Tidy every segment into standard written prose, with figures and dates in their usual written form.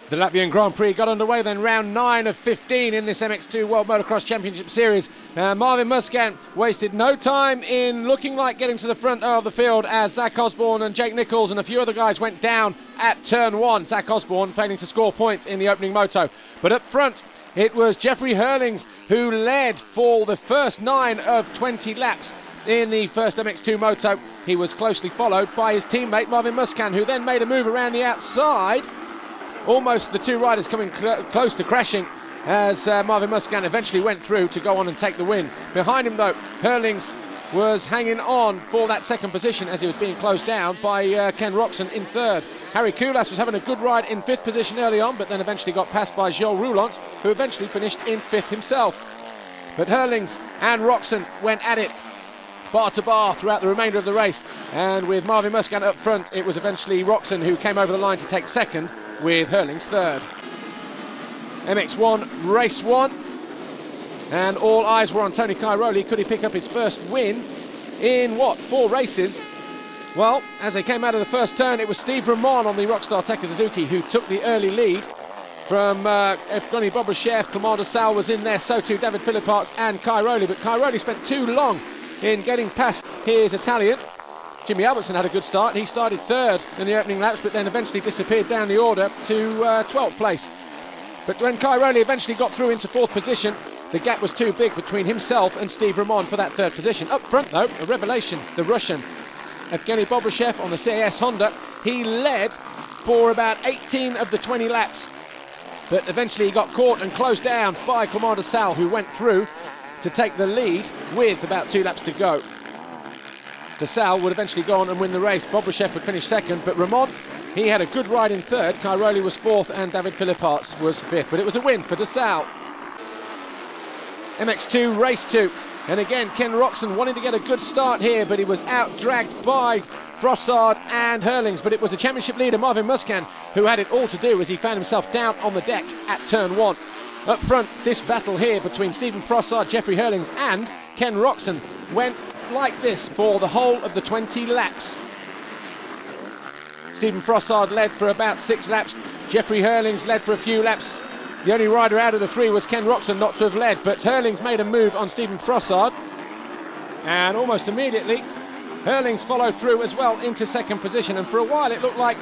The Latvian Grand Prix got underway then, round 9 of 15 in this MX2 World Motocross Championship Series. Marvin Musquin wasted no time in looking like getting to the front of the field as Zach Osborne and Jake Nichols and a few other guys went down at turn 1. Zach Osborne failing to score points in the opening moto. But up front, it was Jeffrey Hurlings who led for the first 9 of 20 laps in the first MX2 moto. He was closely followed by his teammate Marvin Musquin, who then made a move around the outside. Almost the two riders coming close to crashing as Marvin Musquin eventually went through to go on and take the win. Behind him, though, Hurlings was hanging on for that second position as he was being closed down by Ken Roxon in third. Harry Koulas was having a good ride in fifth position early on, but then eventually got passed by Joel Roulants, who eventually finished in fifth himself. But Hurlings and Roxon went at it bar to bar throughout the remainder of the race, and with Marvin Musquin up front, it was eventually Roxon who came over the line to take second, with Hurlings third. MX1 race 1, and all eyes were on Tony Cairoli. Could he pick up his first win in 4 races? Well, as they came out of the first turn, it was Steve Ramon on the Rockstar Tekka Suzuki who took the early lead from Evgeny Bobryshev. Clement de Sal was in there, so too David Philipparts and Cairoli, but Cairoli spent too long in getting past his Italian. Jimmy Albertson had a good start. He started third in the opening laps, but then eventually disappeared down the order to 12th place. But when Cairoli eventually got through into 4th position, the gap was too big between himself and Steve Ramon for that 3rd position. Up front, though, a revelation, the Russian, Evgeny Bobryshev on the CAS Honda. He led for about 18 of the 20 laps, but eventually he got caught and closed down by Clement de Sal, who went through to take the lead with about 2 laps to go. De Sal would eventually go on and win the race. Bobryshev would finish second, but Ramon, he had a good ride in third. Cairoli was 4th and David Philipparts was 5th, but it was a win for De Sal. MX2 race 2, and again Ken Roxon wanted to get a good start here, but he was out-dragged by Frossard and Hurlings, but it was the championship leader Marvin Musquin who had it all to do as he found himself down on the deck at turn 1. Up front, this battle here between Stephen Frossard, Jeffrey Hurlings and Ken Roxon went like this for the whole of the 20 laps. Stephen Frossard led for about 6 laps. Jeffrey Hurlings led for a few laps. The only rider out of the 3 was Ken Roxon not to have led, but Hurlings made a move on Stephen Frossard, and almost immediately Hurlings followed through as well into 2nd position, and for a while it looked like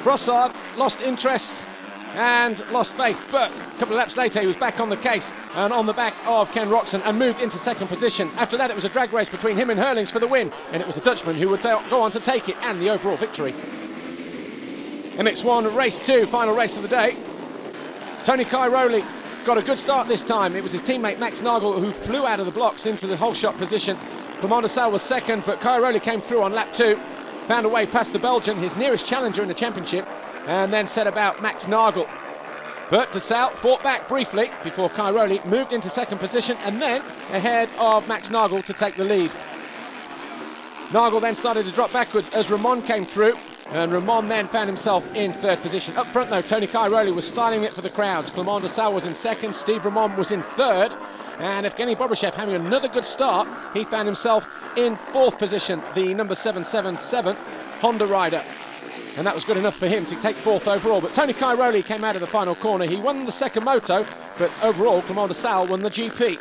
Frossard lost interest and lost faith, but a couple of laps later he was back on the case and on the back of Ken Roxon and moved into 2nd position. After that it was a drag race between him and Hurlings for the win, and it was the Dutchman who would go on to take it and the overall victory. MX1 race 2, final race of the day. Tony Cairoli got a good start this time. It was his teammate Max Nagel who flew out of the blocks into the whole shot position. Clement de Sal was second, but Cairoli came through on lap 2, found a way past the Belgian, his nearest challenger in the championship, and then set about Max Nagel. But de Sal fought back briefly before Cairoli moved into 2nd position and then ahead of Max Nagel to take the lead. Nagel then started to drop backwards as Ramon came through, and Ramon then found himself in 3rd position. Up front though, Tony Cairoli was styling it for the crowds. Clement de Sal was in 2nd, Steve Ramon was in 3rd, and Evgeny Bobryshev having another good start. He found himself in 4th position, the number 777 Honda rider. And that was good enough for him to take 4th overall. But Tony Cairoli came out of the final corner. He won the 2nd moto, but overall Clement de Sal won the GP.